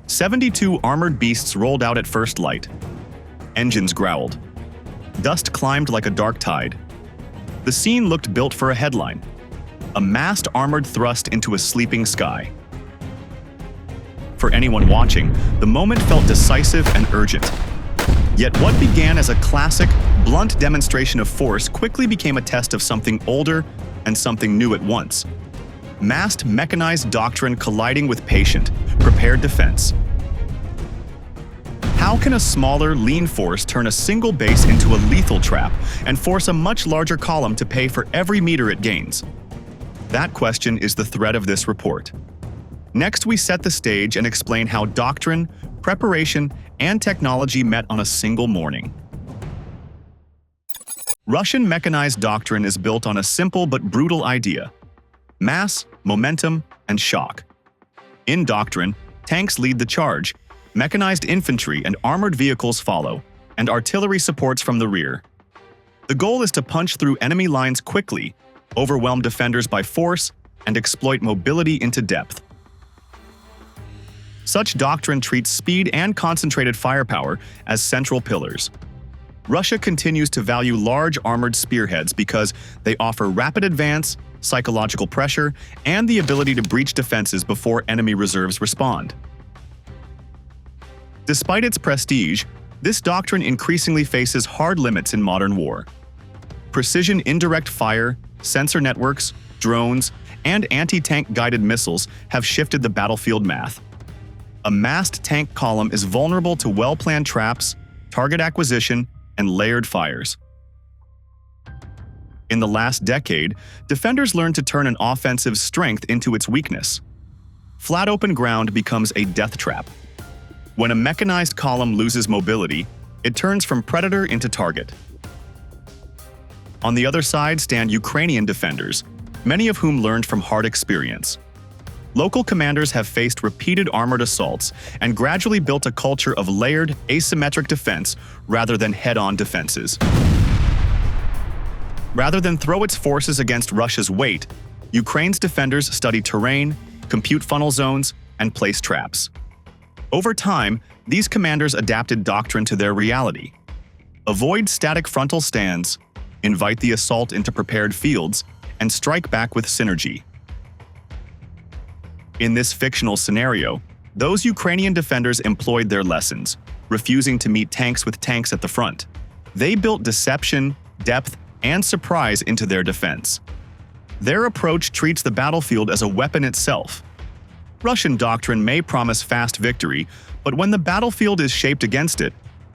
72 armored beasts rolled out at first light. Engines growled. Dust climbed like a dark tide. The scene looked built for a headline. A massed armored thrust into a sleeping sky. For anyone watching, the moment felt decisive and urgent. Yet what began as a classic, blunt demonstration of force quickly became a test of something older and something new at once. Massed mechanized doctrine colliding with patient, prepared defense. How can a smaller, lean force turn a single base into a lethal trap and force a much larger column to pay for every meter it gains? That question is the thread of this report. Next, we set the stage and explain how doctrine, preparation, and technology met on a single morning. Russian mechanized doctrine is built on a simple but brutal idea: mass, momentum, and shock. In doctrine, tanks lead the charge, mechanized infantry and armored vehicles follow, and artillery supports from the rear. The goal is to punch through enemy lines quickly, overwhelm defenders by force, and exploit mobility into depth. Such doctrine treats speed and concentrated firepower as central pillars. Russia continues to value large armored spearheads because they offer rapid advance, psychological pressure, and the ability to breach defenses before enemy reserves respond. Despite its prestige, this doctrine increasingly faces hard limits in modern war. Precision indirect fire, sensor networks, drones, and anti-tank guided missiles have shifted the battlefield math. A massed tank column is vulnerable to well-planned traps, target acquisition, and layered fires. In the last decade, defenders learned to turn an offensive's strength into its weakness. Flat open ground becomes a death trap. When a mechanized column loses mobility, it turns from predator into target. On the other side stand Ukrainian defenders, many of whom learned from hard experience. Local commanders have faced repeated armored assaults and gradually built a culture of layered, asymmetric defense rather than head-on defenses. Rather than throw its forces against Russia's weight, Ukraine's defenders study terrain, compute funnel zones, and place traps. Over time, these commanders adapted doctrine to their reality. Avoid static frontal stands, invite the assault into prepared fields, and strike back with synergy. In this fictional scenario, those Ukrainian defenders employed their lessons, refusing to meet tanks with tanks at the front. They built deception, depth, and surprise into their defense. Their approach treats the battlefield as a weapon itself. Russian doctrine may promise fast victory, but when the battlefield is shaped against it,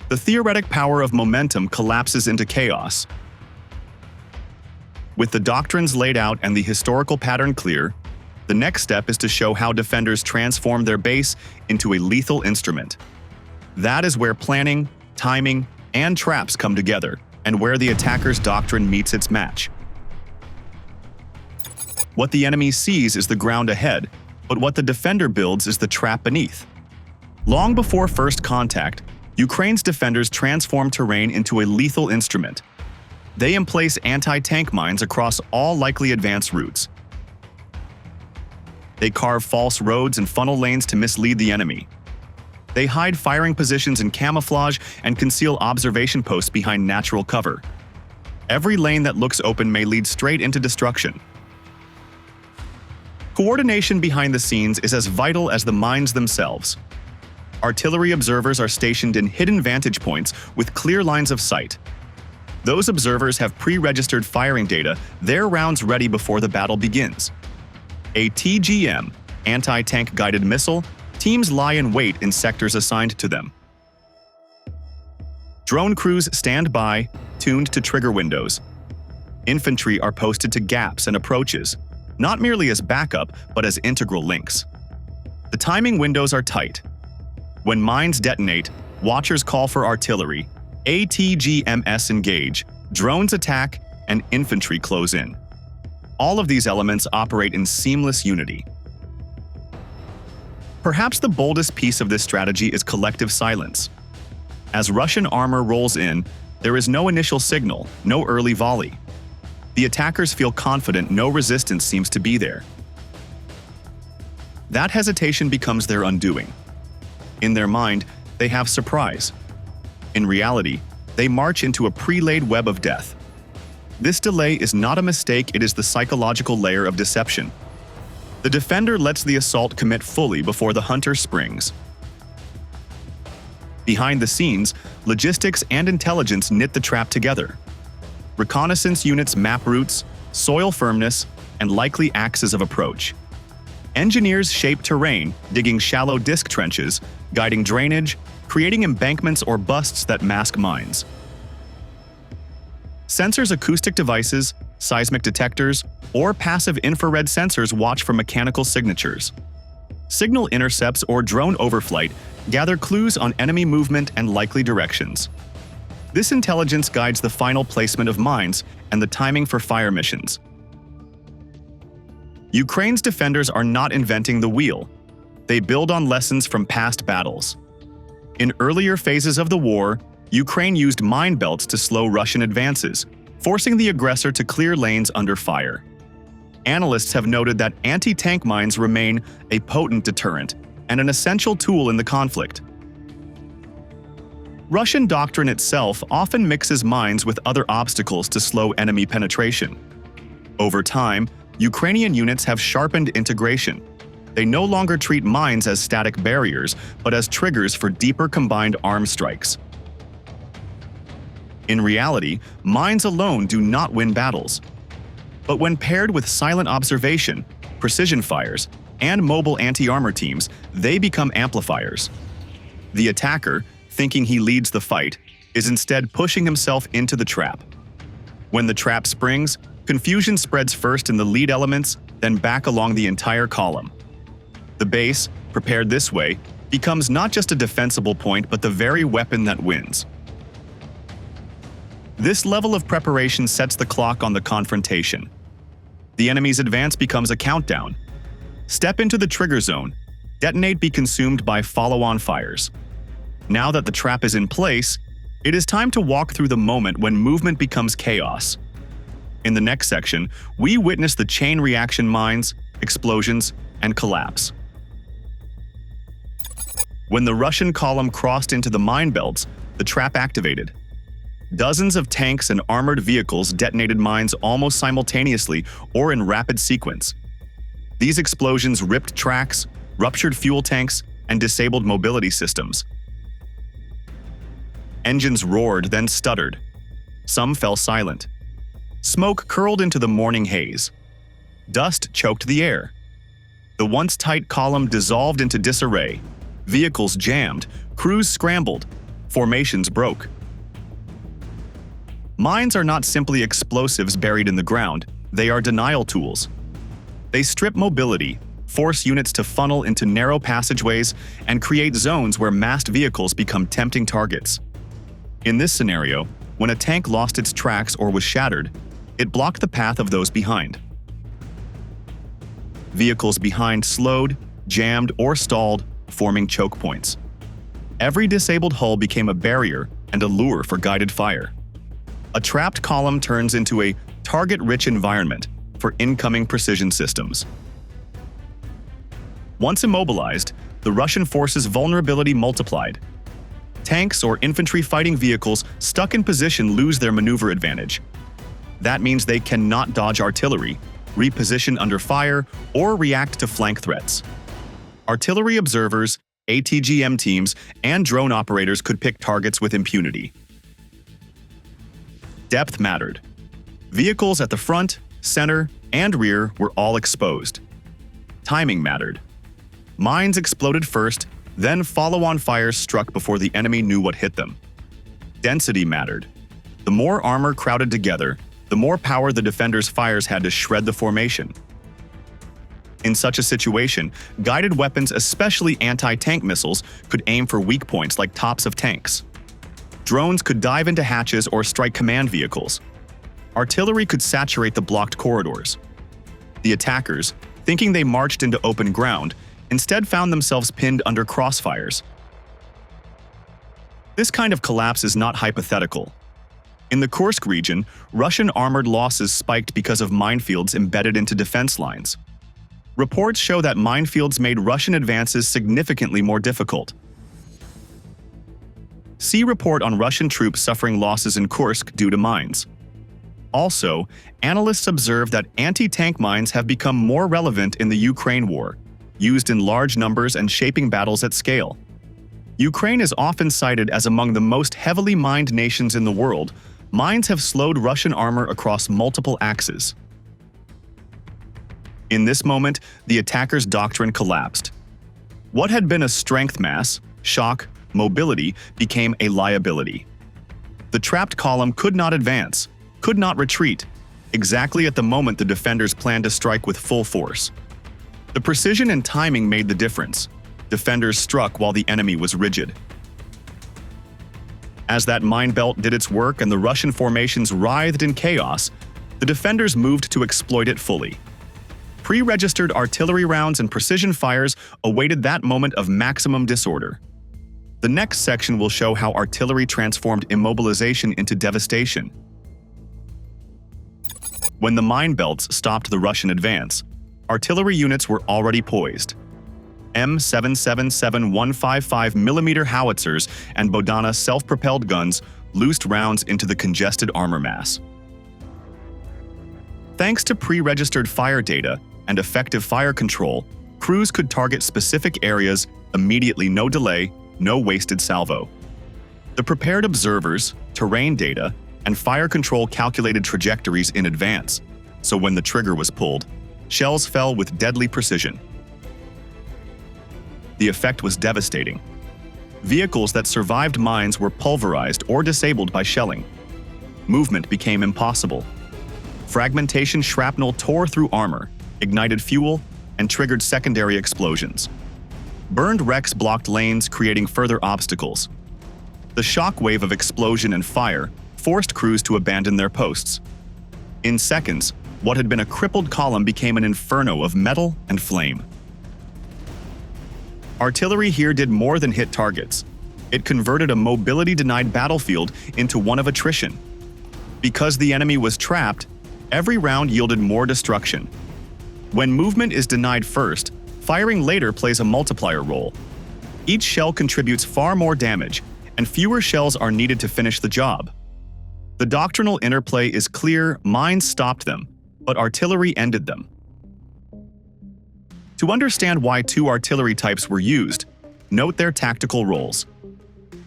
the theoretic power of momentum collapses into chaos. With the doctrines laid out and the historical pattern clear, the next step is to show how defenders transform their base into a lethal instrument. That is where planning, timing, and traps come together, and where the attacker's doctrine meets its match. What the enemy sees is the ground ahead, but what the defender builds is the trap beneath. Long before first contact, Ukraine's defenders transform terrain into a lethal instrument. They emplace anti-tank mines across all likely advance routes. They carve false roads and funnel lanes to mislead the enemy. They hide firing positions in camouflage and conceal observation posts behind natural cover. Every lane that looks open may lead straight into destruction. Coordination behind the scenes is as vital as the mines themselves. Artillery observers are stationed in hidden vantage points with clear lines of sight. Those observers have pre-registered firing data, their rounds ready before the battle begins. A TGM, anti-tank guided missile, teams lie in wait in sectors assigned to them. Drone crews stand by, tuned to trigger windows. Infantry are posted to gaps and approaches, not merely as backup, but as integral links. The timing windows are tight. When mines detonate, watchers call for artillery, ATGMs engage, drones attack, and infantry close in. All of these elements operate in seamless unity. Perhaps the boldest piece of this strategy is collective silence. As Russian armor rolls in, there is no initial signal, no early volley. The attackers feel confident no resistance seems to be there. That hesitation becomes their undoing. In their mind, they have surprise. In reality, they march into a pre-laid web of death. This delay is not a mistake, it is the psychological layer of deception. The defender lets the assault commit fully before the hunter springs. Behind the scenes, logistics and intelligence knit the trap together. Reconnaissance units map routes, soil firmness, and likely axes of approach. Engineers shape terrain, digging shallow disc trenches, guiding drainage, creating embankments or busts that mask mines. Sensors, acoustic devices, seismic detectors, or passive infrared sensors watch for mechanical signatures. Signal intercepts or drone overflight gather clues on enemy movement and likely directions. This intelligence guides the final placement of mines and the timing for fire missions. Ukraine's defenders are not inventing the wheel. They build on lessons from past battles. In earlier phases of the war, Ukraine used mine belts to slow Russian advances, forcing the aggressor to clear lanes under fire. Analysts have noted that anti-tank mines remain a potent deterrent and an essential tool in the conflict. Russian doctrine itself often mixes mines with other obstacles to slow enemy penetration. Over time, Ukrainian units have sharpened integration. They no longer treat mines as static barriers, but as triggers for deeper combined arms strikes. In reality, mines alone do not win battles. But when paired with silent observation, precision fires, and mobile anti-armor teams, they become amplifiers. The attacker, thinking he leads the fight, is instead pushing himself into the trap. When the trap springs, confusion spreads first in the lead elements, then back along the entire column. The base, prepared this way, becomes not just a defensible point but the very weapon that wins. This level of preparation sets the clock on the confrontation. The enemy's advance becomes a countdown. Step into the trigger zone. Detonate, be consumed by follow-on fires. Now that the trap is in place, it is time to walk through the moment when movement becomes chaos. In the next section, we witness the chain reaction mines, explosions, and collapse. When the Russian column crossed into the mine belts, the trap activated. Dozens of tanks and armored vehicles detonated mines almost simultaneously or in rapid sequence. These explosions ripped tracks, ruptured fuel tanks, and disabled mobility systems. Engines roared, then stuttered. Some fell silent. Smoke curled into the morning haze. Dust choked the air. The once tight column dissolved into disarray. Vehicles jammed, crews scrambled, formations broke. Mines are not simply explosives buried in the ground, they are denial tools. They strip mobility, force units to funnel into narrow passageways, and create zones where massed vehicles become tempting targets. In this scenario, when a tank lost its tracks or was shattered, it blocked the path of those behind. Vehicles behind slowed, jammed, or stalled, forming choke points. Every disabled hull became a barrier and a lure for guided fire. A trapped column turns into a target-rich environment for incoming precision systems. Once immobilized, the Russian forces' vulnerability multiplied. Tanks or infantry fighting vehicles stuck in position lose their maneuver advantage. That means they cannot dodge artillery, reposition under fire, or react to flank threats. Artillery observers, ATGM teams, and drone operators could pick targets with impunity. Depth mattered. Vehicles at the front, center, and rear were all exposed. Timing mattered. Mines exploded first, then follow-on fires struck before the enemy knew what hit them. Density mattered. The more armor crowded together, the more power the defenders' fires had to shred the formation. In such a situation, guided weapons, especially anti-tank missiles, could aim for weak points like tops of tanks. Drones could dive into hatches or strike command vehicles. Artillery could saturate the blocked corridors. The attackers, thinking they marched into open ground, instead found themselves pinned under crossfires. This kind of collapse is not hypothetical. In the Kursk region, Russian armored losses spiked because of minefields embedded into defense lines. Reports show that minefields made Russian advances significantly more difficult. See report on Russian troops suffering losses in Kursk due to mines. Also, analysts observe that anti-tank mines have become more relevant in the Ukraine war, used in large numbers and shaping battles at scale. Ukraine is often cited as among the most heavily mined nations in the world. Mines have slowed Russian armor across multiple axes. In this moment, the attacker's doctrine collapsed. What had been a strength mass, shock, mobility became a liability. The trapped column could not advance, could not retreat, exactly at the moment the defenders planned to strike with full force. The precision and timing made the difference. Defenders struck while the enemy was rigid. As that mine belt did its work and the Russian formations writhed in chaos, the defenders moved to exploit it fully. Pre-registered artillery rounds and precision fires awaited that moment of maximum disorder. The next section will show how artillery transformed immobilization into devastation. When the mine belts stopped the Russian advance, artillery units were already poised. M777 155mm howitzers and Bodana self-propelled guns loosed rounds into the congested armor mass. Thanks to pre-registered fire data and effective fire control, crews could target specific areas immediately, no delay, no wasted salvo. The prepared observers, terrain data, and fire control calculated trajectories in advance, so when the trigger was pulled, shells fell with deadly precision. The effect was devastating. Vehicles that survived mines were pulverized or disabled by shelling. Movement became impossible. Fragmentation shrapnel tore through armor, ignited fuel, and triggered secondary explosions. Burned wrecks blocked lanes, creating further obstacles. The shockwave of explosion and fire forced crews to abandon their posts. In seconds, what had been a crippled column became an inferno of metal and flame. Artillery here did more than hit targets. It converted a mobility-denied battlefield into one of attrition. Because the enemy was trapped, every round yielded more destruction. When movement is denied first, firing later plays a multiplier role. Each shell contributes far more damage, and fewer shells are needed to finish the job. The doctrinal interplay is clear. Mines stopped them, but artillery ended them. To understand why two artillery types were used, note their tactical roles.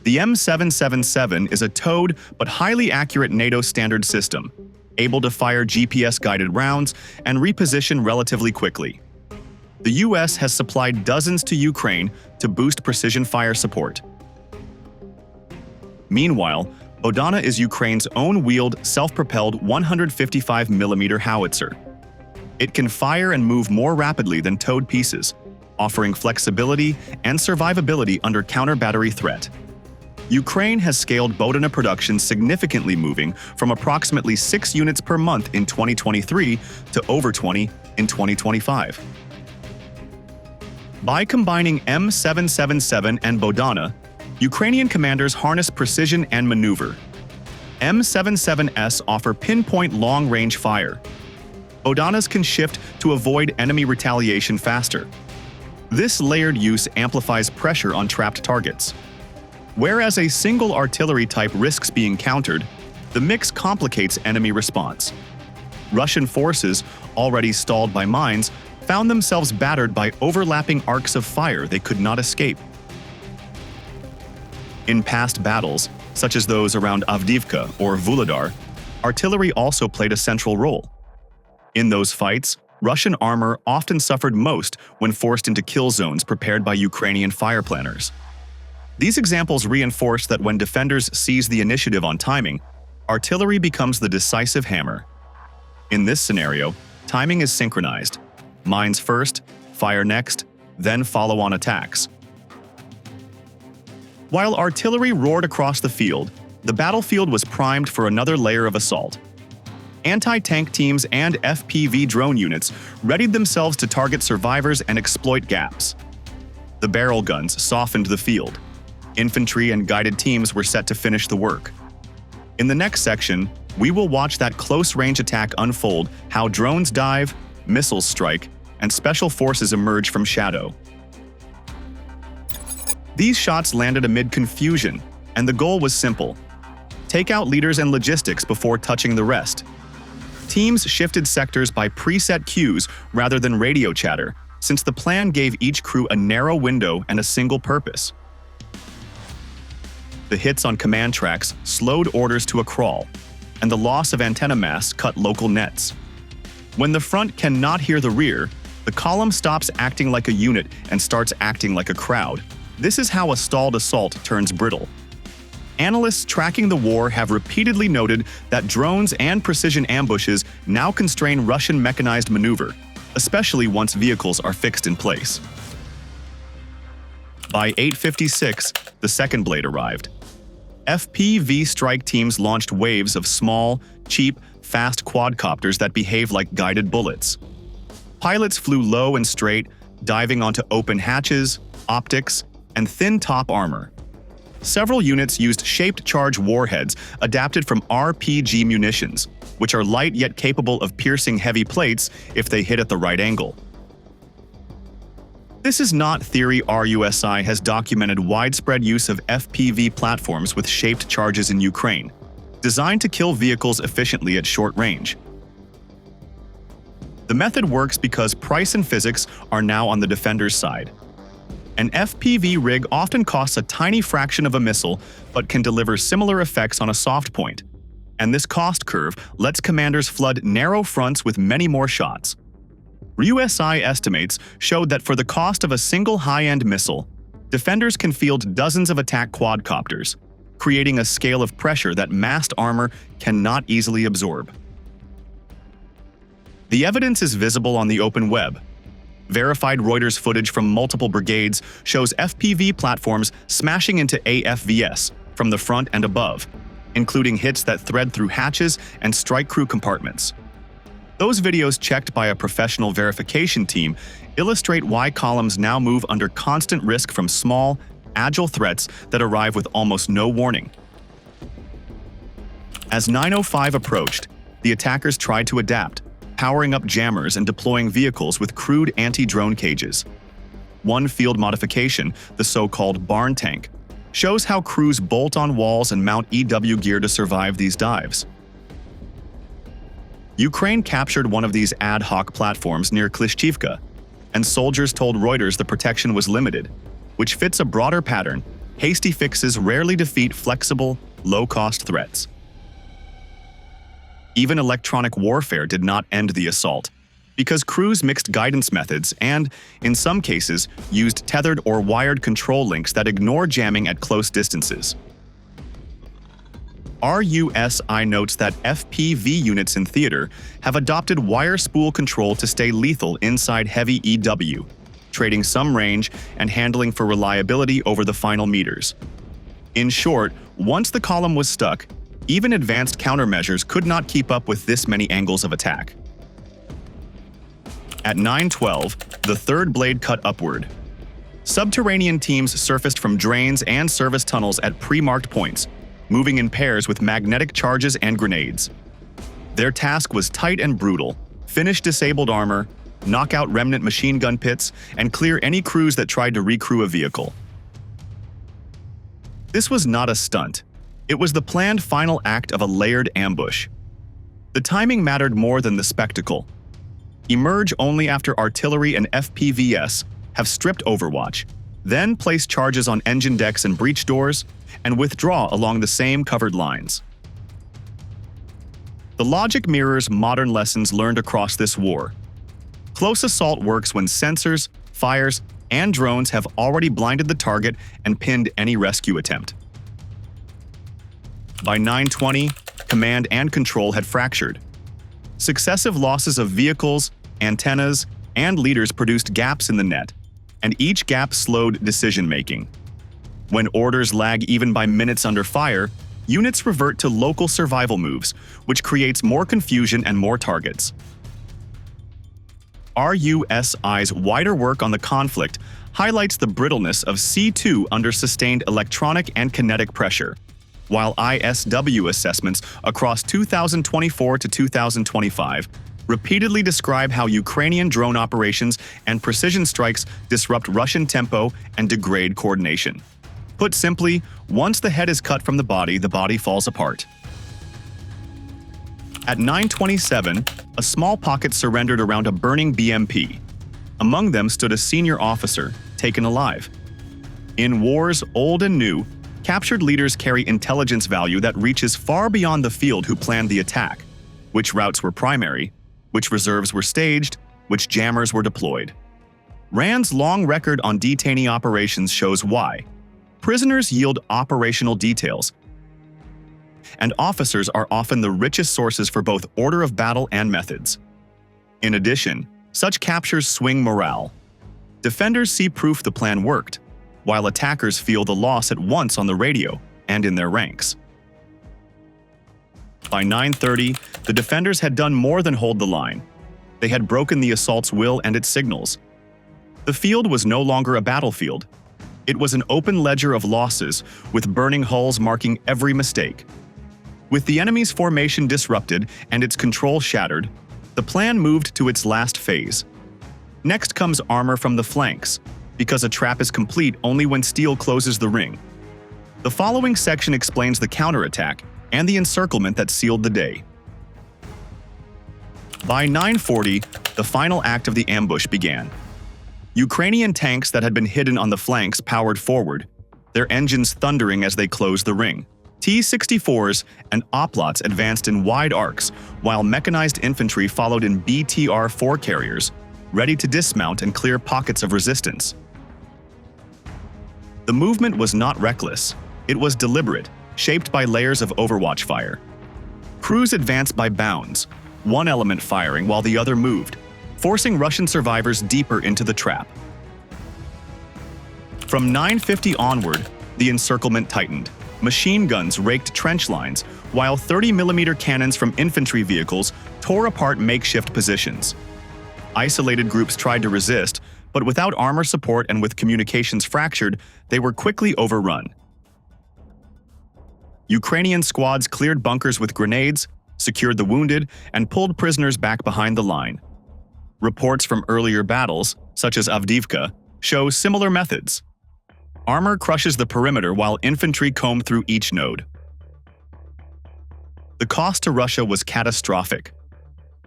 The M777 is a towed but highly accurate NATO standard system, able to fire GPS-guided rounds and reposition relatively quickly. The US has supplied dozens to Ukraine to boost precision fire support. Meanwhile, Bodana is Ukraine's own wheeled, self-propelled 155mm howitzer. It can fire and move more rapidly than towed pieces, offering flexibility and survivability under counter-battery threat. Ukraine has scaled Bodana production significantly, moving from approximately 6 units per month in 2023 to over 20 in 2025. By combining M777 and Bodana, Ukrainian commanders harness precision and maneuver. M77s offer pinpoint long-range fire. Bodanas can shift to avoid enemy retaliation faster. This layered use amplifies pressure on trapped targets. Whereas a single artillery type risks being countered, the mix complicates enemy response. Russian forces, already stalled by mines, found themselves battered by overlapping arcs of fire they could not escape. In past battles, such as those around Avdiivka or Vuhledar, artillery also played a central role. In those fights, Russian armor often suffered most when forced into kill zones prepared by Ukrainian fire planners. These examples reinforce that when defenders seize the initiative on timing, artillery becomes the decisive hammer. In this scenario, timing is synchronized. Mines first, fire next, then follow-on attacks. While artillery roared across the field, the battlefield was primed for another layer of assault. Anti-tank teams and FPV drone units readied themselves to target survivors and exploit gaps. The barrel guns softened the field. Infantry and guided teams were set to finish the work. In the next section, we will watch that close-range attack unfold, how drones dive, missiles strike, and special forces emerge from shadow. These shots landed amid confusion, And the goal was simple: take out leaders and logistics before touching the rest. Teams shifted sectors by preset cues rather than radio chatter, since the plan gave each crew a narrow window and a single purpose. The hits on command tracks slowed orders to a crawl, and the loss of antenna masts cut local nets. When the front cannot hear the rear, the column stops acting like a unit and starts acting like a crowd. This is how a stalled assault turns brittle. Analysts tracking the war have repeatedly noted that drones and precision ambushes now constrain Russian mechanized maneuver, especially once vehicles are fixed in place. By 8:56, the second blade arrived. FPV strike teams launched waves of small, cheap, fast quadcopters that behave like guided bullets. Pilots flew low and straight, diving onto open hatches, optics, and thin top armor. Several units used shaped charge warheads adapted from RPG munitions, which are light yet capable of piercing heavy plates if they hit at the right angle. This is not theory. RUSI has documented widespread use of FPV platforms with shaped charges in Ukraine, designed to kill vehicles efficiently at short range. The method works because price and physics are now on the defender's side. An FPV rig often costs a tiny fraction of a missile, but can deliver similar effects on a soft point. And this cost curve lets commanders flood narrow fronts with many more shots. RUSI estimates showed that for the cost of a single high-end missile, defenders can field dozens of attack quadcopters, creating a scale of pressure that massed armor cannot easily absorb. The evidence is visible on the open web. Verified Reuters footage from multiple brigades shows FPV platforms smashing into AFVS from the front and above, including hits that thread through hatches and strike crew compartments. Those videos checked by a professional verification team illustrate why columns now move under constant risk from small, agile threats that arrive with almost no warning. As 9:05 approached, the attackers tried to adapt, powering up jammers and deploying vehicles with crude anti-drone cages. One field modification, the so-called barn tank, shows how crews bolt on walls and mount EW gear to survive these dives. Ukraine captured one of these ad hoc platforms near Klishchivka, and soldiers told Reuters the protection was limited, which fits a broader pattern. Hasty fixes rarely defeat flexible, low-cost threats. Even electronic warfare did not end the assault, because crews mixed guidance methods and, in some cases, used tethered or wired control links that ignore jamming at close distances. RUSI notes that FPV units in theater have adopted wire spool control to stay lethal inside heavy EW, trading some range and handling for reliability over the final meters. In short, once the column was stuck, even advanced countermeasures could not keep up with this many angles of attack. At 9:12, the third blade cut upward. Subterranean teams surfaced from drains and service tunnels at pre-marked points, moving in pairs with magnetic charges and grenades. Their task was tight and brutal: finish disabled armor, knock out remnant machine gun pits, and clear any crews that tried to recrew a vehicle. This was not a stunt. It was the planned final act of a layered ambush. The timing mattered more than the spectacle. Emerge only after artillery and FPVS have stripped Overwatch, then place charges on engine decks and breach doors, and withdraw along the same covered lines. The logic mirrors modern lessons learned across this war. Close assault works when sensors, fires, and drones have already blinded the target and pinned any rescue attempt. By 9:20, command and control had fractured. Successive losses of vehicles, antennas, and leaders produced gaps in the net, and each gap slowed decision-making. When orders lag even by minutes under fire, units revert to local survival moves, which creates more confusion and more targets. RUSI's wider work on the conflict highlights the brittleness of C2 under sustained electronic and kinetic pressure, while ISW assessments across 2024 to 2025 repeatedly describe how Ukrainian drone operations and precision strikes disrupt Russian tempo and degrade coordination. Put simply, once the head is cut from the body falls apart. At 9:27, a small pocket surrendered around a burning BMP. Among them stood a senior officer, taken alive. In wars old and new, captured leaders carry intelligence value that reaches far beyond the field who planned the attack, which routes were primary, which reserves were staged, which jammers were deployed. RAND's long record on detainee operations shows why. Prisoners yield operational details, and officers are often the richest sources for both order of battle and methods. In addition, such captures swing morale. Defenders see proof the plan worked, while attackers feel the loss at once on the radio and in their ranks. By 9:30, the defenders had done more than hold the line. They had broken the assault's will and its signals. The field was no longer a battlefield. It was an open ledger of losses, with burning hulls marking every mistake. With the enemy's formation disrupted and its control shattered, the plan moved to its last phase. Next comes armor from the flanks, because a trap is complete only when steel closes the ring. The following section explains the counterattack and the encirclement that sealed the day. By 9:40, the final act of the ambush began. Ukrainian tanks that had been hidden on the flanks powered forward, their engines thundering as they closed the ring. T-64s and oplots advanced in wide arcs, while mechanized infantry followed in BTR-4 carriers, ready to dismount and clear pockets of resistance. The movement was not reckless. It was deliberate, shaped by layers of overwatch fire. Crews advanced by bounds, one element firing while the other moved, forcing Russian survivors deeper into the trap. From 9:50 onward, the encirclement tightened. Machine guns raked trench lines, while 30mm cannons from infantry vehicles tore apart makeshift positions. Isolated groups tried to resist, but without armor support and with communications fractured, they were quickly overrun. Ukrainian squads cleared bunkers with grenades, secured the wounded, and pulled prisoners back behind the line. Reports from earlier battles, such as Avdiivka, show similar methods. Armor crushes the perimeter while infantry comb through each node. The cost to Russia was catastrophic.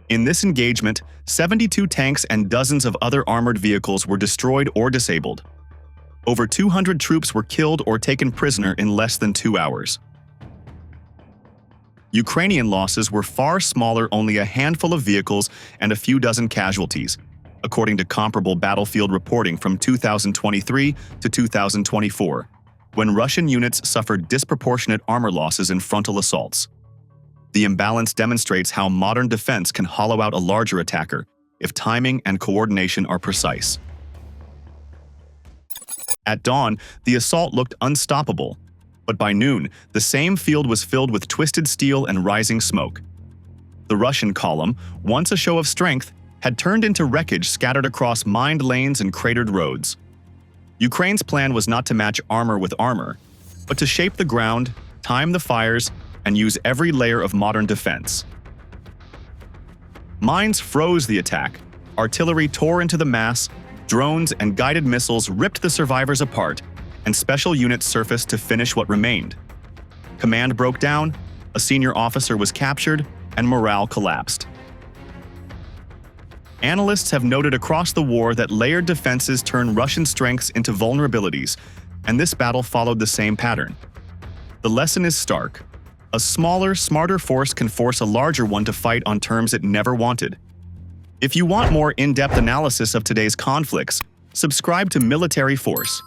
In this engagement, 72 tanks and dozens of other armored vehicles were destroyed or disabled. Over 200 troops were killed or taken prisoner in less than 2 hours. Ukrainian losses were far smaller, only a handful of vehicles and a few dozen casualties, according to comparable battlefield reporting from 2023 to 2024, when Russian units suffered disproportionate armor losses in frontal assaults. The imbalance demonstrates how modern defense can hollow out a larger attacker if timing and coordination are precise. At dawn, the assault looked unstoppable, but by noon, the same field was filled with twisted steel and rising smoke. The Russian column, once a show of strength, had turned into wreckage scattered across mined lanes and cratered roads. Ukraine's plan was not to match armor with armor, but to shape the ground, time the fires, and use every layer of modern defense. Mines froze the attack, artillery tore into the mass, drones and guided missiles ripped the survivors apart, and special units surfaced to finish what remained. Command broke down, a senior officer was captured, and morale collapsed. Analysts have noted across the war that layered defenses turn Russian strengths into vulnerabilities, and this battle followed the same pattern. The lesson is stark. A smaller, smarter force can force a larger one to fight on terms it never wanted. If you want more in-depth analysis of today's conflicts, subscribe to Military Force.